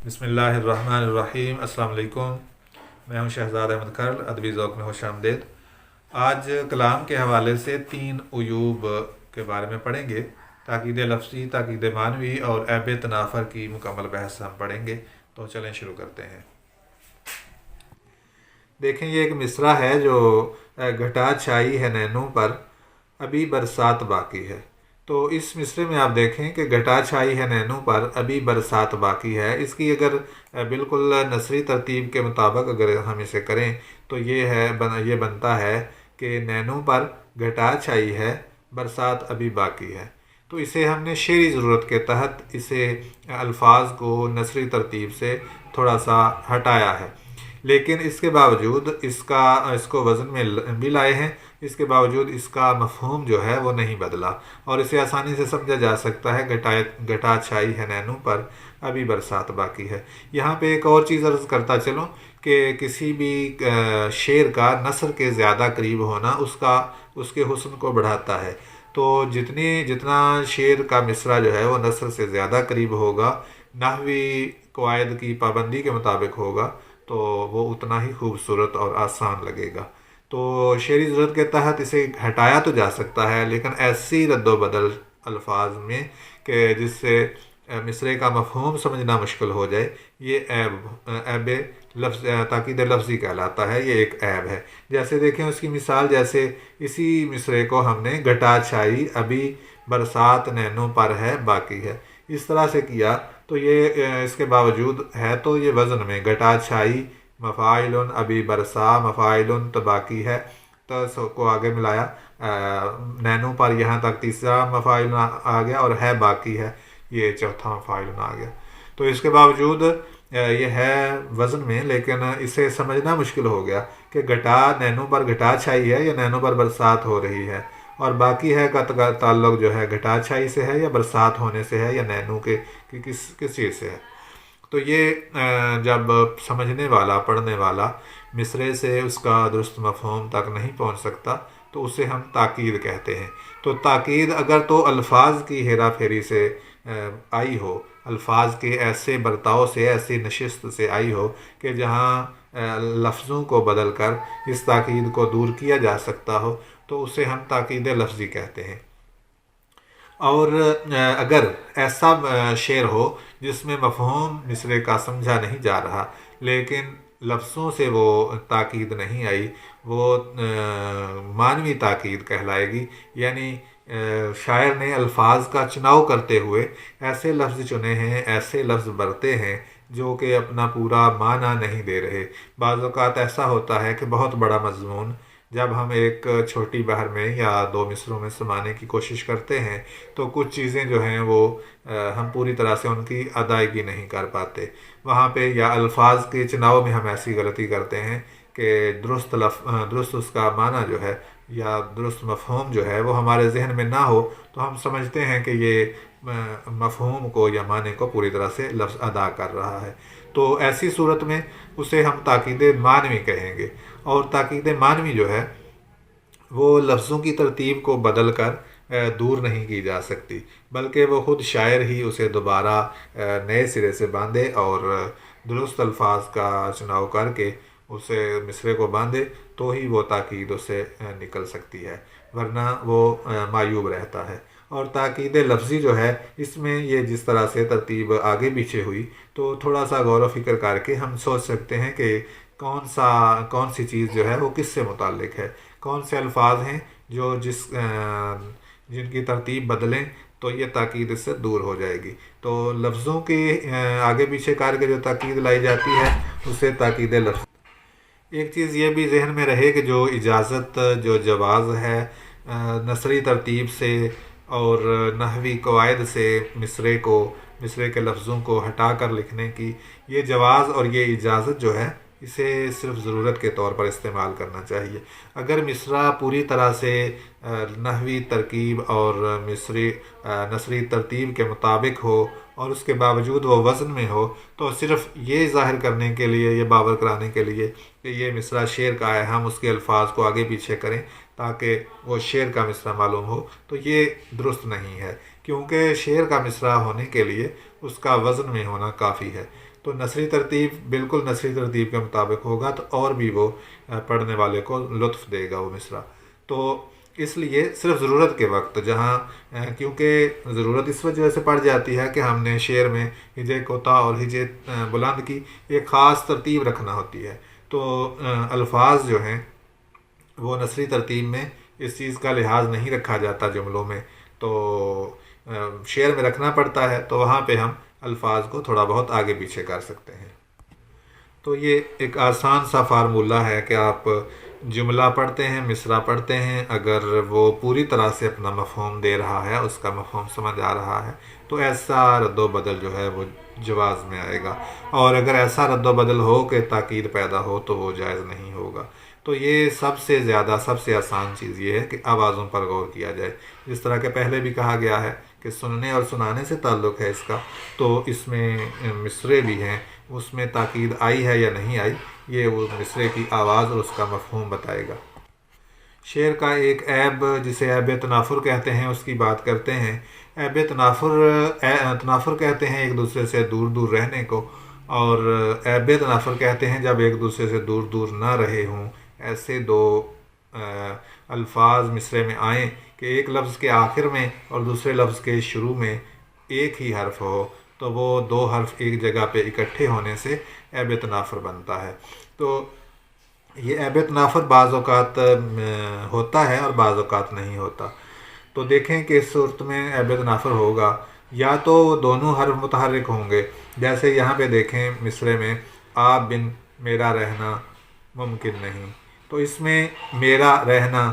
بسم اللہ الرحمن الرحیم۔ السلام علیکم، میں ہوں شہزاد احمد کرل، ادبی ذوق میں خوش آمدید۔ آج کلام کے حوالے سے 3 عیوب کے بارے میں پڑھیں گے۔ تاکید لفظی، تاکید معنوی اور عیب تنافر کی مکمل بحث ہم پڑھیں گے، تو چلیں شروع کرتے ہیں۔ دیکھیں، یہ ایک مصرع ہے جو گھٹا چھائی ہے نینوں پر، ابھی برسات باقی ہے۔ تو اس مصرے میں آپ دیکھیں کہ گھٹا چھائی ہے نینوں پر، ابھی برسات باقی ہے۔ اس کی اگر بالکل نثری ترتیب کے مطابق اگر ہم اسے کریں تو یہ بنتا ہے کہ نینوں پر گھٹا چھائی ہے، برسات ابھی باقی ہے۔ تو اسے ہم نے شعری ضرورت کے تحت اسے الفاظ کو نثری ترتیب سے تھوڑا سا ہٹایا ہے، لیکن اس کے باوجود اس کو وزن میں بھی لائے ہیں، اس کے باوجود اس کا مفہوم جو ہے وہ نہیں بدلا، اور اسے آسانی سے سمجھا جا سکتا ہے۔ گھٹا چھائی ہے نینوں پر، ابھی برسات باقی ہے۔ یہاں پہ ایک اور چیز عرض کرتا چلوں کہ کسی بھی شعر کا نثر کے زیادہ قریب ہونا اس کے حسن کو بڑھاتا ہے۔ تو جتنا شعر کا مصرع جو ہے وہ نثر سے زیادہ قریب ہوگا، نحوی قواعد کی پابندی کے مطابق ہوگا، تو وہ اتنا ہی خوبصورت اور آسان لگے گا۔ تو شعری ضرورت کے تحت اسے ہٹایا تو جا سکتا ہے، لیکن ایسی رد و بدل الفاظ میں کہ جس سے مصرعے کا مفہوم سمجھنا مشکل ہو جائے، یہ عیب لفظ تاکید لفظی کہلاتا ہے۔ یہ ایک عیب ہے۔ جیسے دیکھیں اس کی مثال، جیسے اسی مصرعے کو ہم نے گھٹا چھائی ابھی برسات نینوں پر ہے باقی ہے، اس طرح سے کیا تو یہ اس کے باوجود ہے تو یہ وزن میں گھٹا چھائی مفاعل ابھی برسا مفاعل تو باقی ہے، تو اس کو آگے ملایا، نینوں پر یہاں تک تیسرا مفاعل آ گیا، اور ہے باقی ہے یہ چوتھا مفاعل آ گیا۔ تو اس کے باوجود یہ ہے وزن میں، لیکن اسے سمجھنا مشکل ہو گیا کہ نینوں پر گھٹا چھائی ہے یا نینوں پر برسات ہو رہی ہے، اور باقی ہے کا تعلق جو ہے گھٹا چھائی سے ہے یا برسات ہونے سے ہے یا نینوں کے کس چیز سے ہے۔ تو یہ جب سمجھنے والا، پڑھنے والا مصرعے سے اس کا درست مفہوم تک نہیں پہنچ سکتا تو اسے ہم تاکید کہتے ہیں۔ تو تاکید اگر تو الفاظ کی ہیرا پھیری سے آئی ہو، الفاظ کے ایسے برتاؤ سے، ایسی نشست سے آئی ہو کہ جہاں لفظوں کو بدل کر اس تاکید کو دور کیا جا سکتا ہو، تو اسے ہم تاکید لفظی کہتے ہیں۔ اور اگر ایسا شعر ہو جس میں مفہوم مصرعے کا سمجھا نہیں جا رہا، لیکن لفظوں سے وہ تاکید نہیں آئی، وہ معنوی تاکید کہلائے گی، یعنی شاعر نے الفاظ کا چناؤ کرتے ہوئے ایسے لفظ چنے ہیں، ایسے لفظ برتے ہیں جو کہ اپنا پورا معنی نہیں دے رہے۔ بعض اوقات ایسا ہوتا ہے کہ بہت بڑا مضمون جب ہم ایک چھوٹی بحر میں یا 2 مصروں میں سمانے کی کوشش کرتے ہیں تو کچھ چیزیں جو ہیں وہ ہم پوری طرح سے ان کی ادائیگی نہیں کر پاتے۔ وہاں پہ یا الفاظ کے چناؤ میں ہم ایسی غلطی کرتے ہیں کہ درست اس کا معنی جو ہے یا درست مفہوم جو ہے وہ ہمارے ذہن میں نہ ہو، تو ہم سمجھتے ہیں کہ یہ مفہوم کو یا معنی کو پوری طرح سے لفظ ادا کر رہا ہے۔ تو ایسی صورت میں اسے ہم تاکید معنوی کہیں گے، اور تاکید معنوی جو ہے وہ لفظوں کی ترتیب کو بدل کر دور نہیں کی جا سکتی، بلکہ وہ خود شاعر ہی اسے دوبارہ نئے سرے سے باندھے اور درست الفاظ کا چناؤ کر کے اسے مصرعے کو باندھے، تو ہی وہ تاکید اسے نکل سکتی ہے، ورنہ وہ معیوب رہتا ہے۔ اور تاکید لفظی جو ہے، اس میں یہ جس طرح سے ترتیب آگے پیچھے ہوئی، تو تھوڑا سا غور و فکر کر کے ہم سوچ سکتے ہیں کہ کون سی چیز جو ہے وہ کس سے متعلق ہے، کون سے الفاظ ہیں جو جن کی ترتیب بدلیں تو یہ تاکید اس سے دور ہو جائے گی۔ تو لفظوں کے آگے پیچھے کر کے جو تاکید لائی جاتی ہے اسے تاکید لفظ۔ ایک چیز یہ بھی ذہن میں رہے کہ جو اجازت، جو جواز ہے نثری ترتیب سے اور نحوی قواعد سے مصرعے کے لفظوں کو ہٹا کر لکھنے کی، یہ جواز اور یہ اجازت جو ہے اسے صرف ضرورت کے طور پر استعمال کرنا چاہیے۔ اگر مصرع پوری طرح سے نحوی ترکیب اور نثری ترتیب کے مطابق ہو اور اس کے باوجود وہ وزن میں ہو، تو صرف یہ ظاہر کرنے کے لیے، یہ باور کرانے کے لیے کہ یہ مصرع شعر کا ہے، ہم اس کے الفاظ کو آگے پیچھے کریں تاکہ وہ شعر کا مصرع معلوم ہو، تو یہ درست نہیں ہے، کیونکہ شعر کا مصرع ہونے کے لیے اس کا وزن میں ہونا کافی ہے۔ تو نثری ترتیب بالکل نثری ترتیب کے مطابق ہوگا تو اور بھی وہ پڑھنے والے کو لطف دے گا وہ مصرع۔ تو اس لیے صرف ضرورت کے وقت جہاں کیونکہ ضرورت اس وجہ سے پڑ جاتی ہے کہ ہم نے شعر میں ہجے کوتا اور ہجے بلند کی ایک خاص ترتیب رکھنا ہوتی ہے، تو الفاظ جو ہیں وہ نثری ترتیب میں اس چیز کا لحاظ نہیں رکھا جاتا جملوں میں، تو شعر میں رکھنا پڑتا ہے، تو وہاں پہ ہم الفاظ کو تھوڑا بہت آگے پیچھے کر سکتے ہیں۔ تو یہ ایک آسان سا فارمولہ ہے کہ آپ جملہ پڑھتے ہیں، مصرع پڑھتے ہیں، اگر وہ پوری طرح سے اپنا مفہوم دے رہا ہے، اس کا مفہوم سمجھ آ رہا ہے، تو ایسا رد و بدل جو ہے وہ جواز میں آئے گا، اور اگر ایسا رد و بدل ہو کہ تاکید پیدا ہو تو وہ جائز نہیں ہوگا۔ تو یہ سب سے زیادہ سب سے آسان چیز یہ ہے کہ آوازوں پر غور کیا جائے، جس طرح کہ پہلے بھی کہا گیا ہے کہ سننے اور سنانے سے تعلق ہے اس کا، تو اس میں مصرے بھی ہیں، اس میں تاکید آئی ہے یا نہیں آئی، یہ وہ مصرے کی آواز اور اس کا مفہوم بتائے گا۔ شعر کا ایک عیب جسے عیب تنافر کہتے ہیں اس کی بات کرتے ہیں۔ عیب تنافر کہتے ہیں ایک دوسرے سے دور دور رہنے کو، اور عیب تنافر کہتے ہیں جب ایک دوسرے سے دور دور نہ رہے ہوں، ایسے دو الفاظ مصرے میں آئیں کہ ایک لفظ کے آخر میں اور دوسرے لفظ کے شروع میں ایک ہی حرف ہو، تو وہ دو حرف ایک جگہ پہ اکٹھے ہونے سے عیب تنافر بنتا ہے۔ تو یہ عیب تنافر بعض اوقات ہوتا ہے اور بعض اوقات نہیں ہوتا۔ تو دیکھیں کہ اس صورت میں عیب تنافر ہوگا یا تو دونوں حرف متحرک ہوں گے، جیسے یہاں پہ دیکھیں مصرے میں آپ بن میرا رہنا ممکن نہیں، تو اس میں میرا رہنا،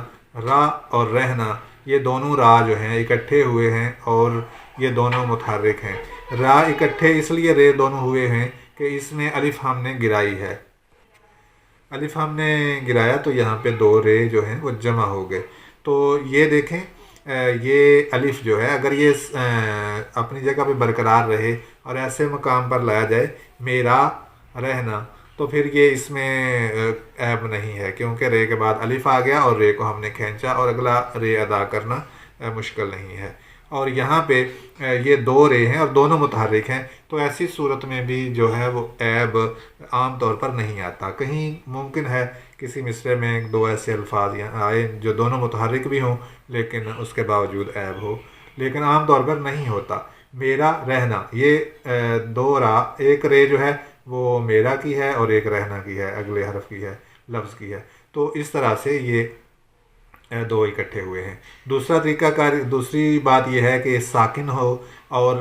را اور رہنا، یہ دونوں را جو ہیں اکٹھے ہوئے ہیں اور یہ دونوں متحرک ہیں۔ را اکٹھے اس لیے رے دونوں ہوئے ہیں کہ اس میں الف ہم نے گرائی ہے، الف ہم نے گرایا تو یہاں پہ دو رے جو ہیں وہ جمع ہو گئے۔ تو یہ دیکھیں یہ الف جو ہے اگر یہ اپنی جگہ پہ برقرار رہے اور ایسے مقام پر لایا جائے میرا رہنا، تو پھر یہ اس میں عیب نہیں ہے، کیونکہ رے کے بعد الف آ گیا اور رے کو ہم نے کھینچا اور اگلا رے ادا کرنا مشکل نہیں ہے۔ اور یہاں پہ یہ دو رے ہیں اور دونوں متحرک ہیں، تو ایسی صورت میں بھی جو ہے وہ عیب عام طور پر نہیں آتا۔ کہیں ممکن ہے کسی مصرے میں ایک دو ایسے الفاظ یہاں آئے جو دونوں متحرک بھی ہوں لیکن اس کے باوجود عیب ہو، لیکن عام طور پر نہیں ہوتا۔ میرا رہنا، یہ دو را، ایک رے جو ہے وہ میرا کی ہے اور ایک رہنا کی ہے، اگلے حرف کی ہے، لفظ کی ہے، تو اس طرح سے یہ دو اکٹھے ہوئے ہیں۔ دوسری بات یہ ہے کہ ساکن ہو اور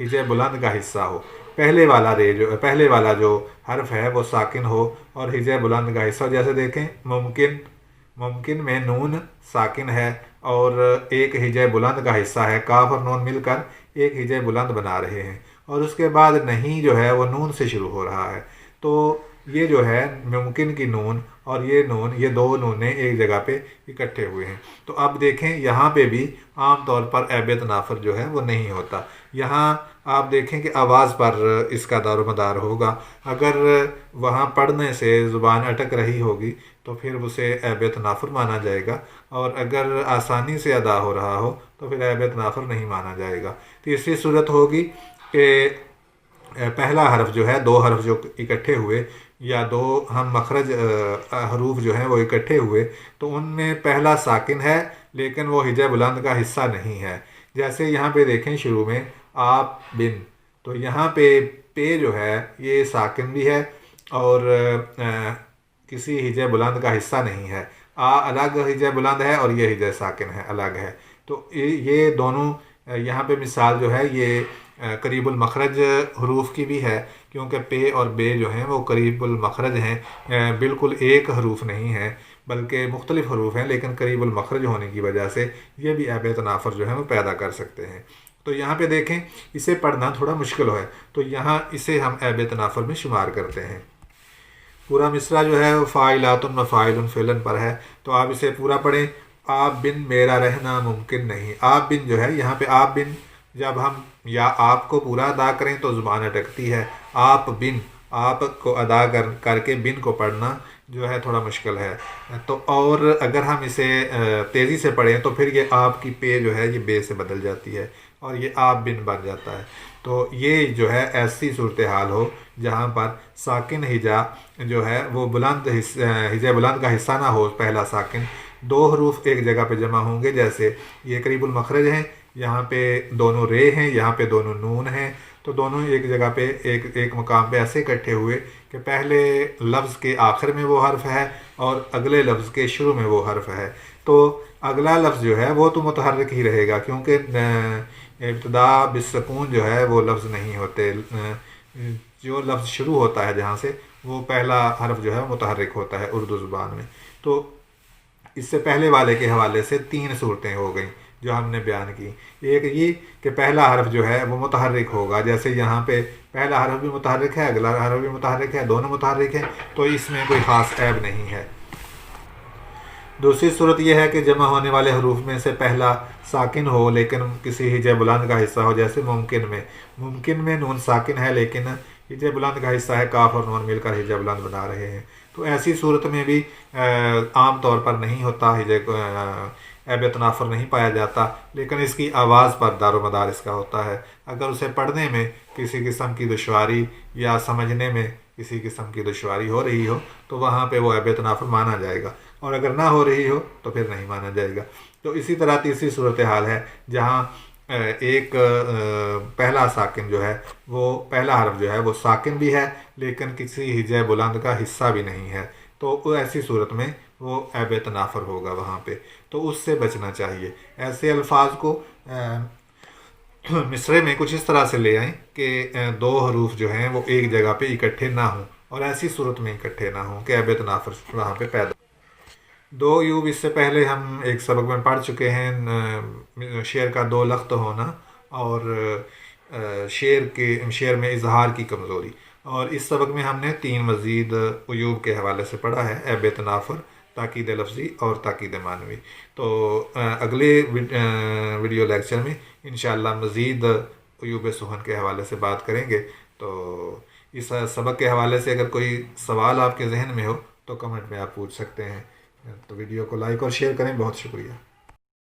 ہجے بلند کا حصہ ہو، پہلے والا جو حرف ہے وہ ساکن ہو اور ہجے بلند کا حصہ، جیسے دیکھیں ممکن میں نون ساکن ہے اور ایک ہجے بلند کا حصہ ہے، کاف اور نون مل کر ایک ہجے بلند بنا رہے ہیں، اور اس کے بعد نہیں جو ہے وہ نون سے شروع ہو رہا ہے، تو یہ جو ہے ممکن کی نون اور یہ نون، یہ دو نونیں ایک جگہ پہ اکٹھے ہوئے ہیں۔ تو اب دیکھیں یہاں پہ بھی عام طور پر عیب تنافر جو ہے وہ نہیں ہوتا، یہاں آپ دیکھیں کہ آواز پر اس کا دار و مدار ہوگا، اگر وہاں پڑھنے سے زبان اٹک رہی ہوگی تو پھر اسے عیب تنافر مانا جائے گا، اور اگر آسانی سے ادا ہو رہا ہو تو پھر عیب تنافر نہیں مانا جائے گا۔ تیسری صورت ہوگی کہ پہلا حرف جو ہے، دو حرف جو اکٹھے ہوئے یا دو ہم مخرج حروف جو ہیں وہ اکٹھے ہوئے، تو ان میں پہلا ساکن ہے لیکن وہ ہجے بلند کا حصہ نہیں ہے، جیسے یہاں پہ دیکھیں شروع میں آپ بن، تو یہاں پہ جو ہے یہ ساکن بھی ہے اور کسی ہجے بلند کا حصہ نہیں ہے، الگ ہجے بلند ہے اور یہ ہجے ساکن ہے، الگ ہے، تو یہ دونوں یہاں پہ مثال جو ہے یہ قریب المخرج حروف کی بھی ہے، کیونکہ پے اور بے جو ہیں وہ قریب المخرج ہیں، بالکل ایک حروف نہیں ہیں بلکہ مختلف حروف ہیں، لیکن قریب المخرج ہونے کی وجہ سے یہ بھی عیب تنافر جو ہے وہ پیدا کر سکتے ہیں۔ تو یہاں پہ دیکھیں اسے پڑھنا تھوڑا مشکل ہے، تو یہاں اسے ہم عیب تنافر میں شمار کرتے ہیں۔ پورا مصرع جو ہے وہ فاعلات مفاعل فعلاً پر ہے، تو آپ اسے پورا پڑھیں۔ آپ بن میرا رہنا ممکن نہیں، آپ بن جو ہے یہاں پہ آپ بن، جب ہم یا آپ کو پورا ادا کریں تو زبان اٹکتی ہے، آپ بن، آپ کو ادا کر کے بن کو پڑھنا جو ہے تھوڑا مشکل ہے، تو اور اگر ہم اسے تیزی سے پڑھیں تو پھر یہ آپ کی پے جو ہے یہ بے سے بدل جاتی ہے اور یہ آپ بن بن جاتا ہے۔ تو یہ جو ہے ایسی صورتحال ہو جہاں پر ساکن ہجا جو ہے وہ بلند ہجا بلند کا حصہ نہ ہو، پہلا ساکن، دو حروف ایک جگہ پہ جمع ہوں گے، جیسے یہ قریب المخرج ہیں، یہاں پہ دونوں رے ہیں، یہاں پہ دونوں نون ہیں، تو دونوں ایک جگہ پہ ایک مقام پہ ایسے اکٹھے ہوئے کہ پہلے لفظ کے آخر میں وہ حرف ہے اور اگلے لفظ کے شروع میں وہ حرف ہے، تو اگلا لفظ جو ہے وہ تو متحرک ہی رہے گا، کیونکہ ابتدا بالسکون جو ہے وہ لفظ نہیں ہوتے، جو لفظ شروع ہوتا ہے جہاں سے وہ پہلا حرف جو ہے متحرک ہوتا ہے اردو زبان میں۔ تو اس سے پہلے والے کے حوالے سے 3 صورتیں ہو گئیں جو ہم نے بیان کی۔ ایک یہ کہ پہلا حرف جو ہے وہ متحرک ہوگا، جیسے یہاں پہ پہلا حرف بھی متحرک ہے، اگلا حرف بھی متحرک ہے، دونوں متحرک ہیں، تو اس میں کوئی خاص عیب نہیں ہے۔ دوسری صورت یہ ہے کہ جمع ہونے والے حروف میں سے پہلا ساکن ہو لیکن کسی ہجے بلند کا حصہ ہو، جیسے ممکن میں نون ساکن ہے لیکن ہجے بلند کا حصہ ہے، کاف اور نون مل کر ہجے بلند بنا رہے ہیں، تو ایسی صورت میں بھی عام طور پر نہیں ہوتا، ہجے عیب تنافر نہیں پایا جاتا، لیکن اس کی آواز پر دار و مدار اس کا ہوتا ہے۔ اگر اسے پڑھنے میں کسی قسم کی دشواری یا سمجھنے میں کسی قسم کی دشواری ہو رہی ہو تو وہاں پہ وہ عیب تنافر مانا جائے گا، اور اگر نہ ہو رہی ہو تو پھر نہیں مانا جائے گا۔ تو اسی طرح تیسری صورتحال ہے جہاں ایک پہلا ساکن جو ہے وہ پہلا حرف جو ہے وہ ساکن بھی ہے لیکن کسی ہجے بلند کا حصہ بھی نہیں ہے، تو ایسی صورت میں وہ عیب تنافر ہوگا وہاں پہ، تو اس سے بچنا چاہیے۔ ایسے الفاظ کو مصرعے میں کچھ اس طرح سے لے آئیں کہ 2 حروف جو ہیں وہ ایک جگہ پہ اکٹھے نہ ہوں، اور ایسی صورت میں اکٹھے نہ ہوں کہ عیب تنافر وہاں پہ پیدا۔ 2 ایوب اس سے پہلے ہم ایک سبق میں پڑھ چکے ہیں، شعر کا 2 لخت ہونا اور شعر میں اظہار کی کمزوری، اور اس سبق میں ہم نے 3 مزید ایوب کے حوالے سے پڑھا ہے، عیب تنافر، تاکید لفظی اور تاکید معنوی۔ تو اگلے ویڈیو لیکچر میں انشاءاللہ مزید ایوب سخن کے حوالے سے بات کریں گے۔ تو اس سبق کے حوالے سے اگر کوئی سوال آپ کے ذہن میں ہو تو کمنٹ میں آپ پوچھ سکتے ہیں، تو ویڈیو کو لائک اور شیئر کریں۔ بہت شکریہ۔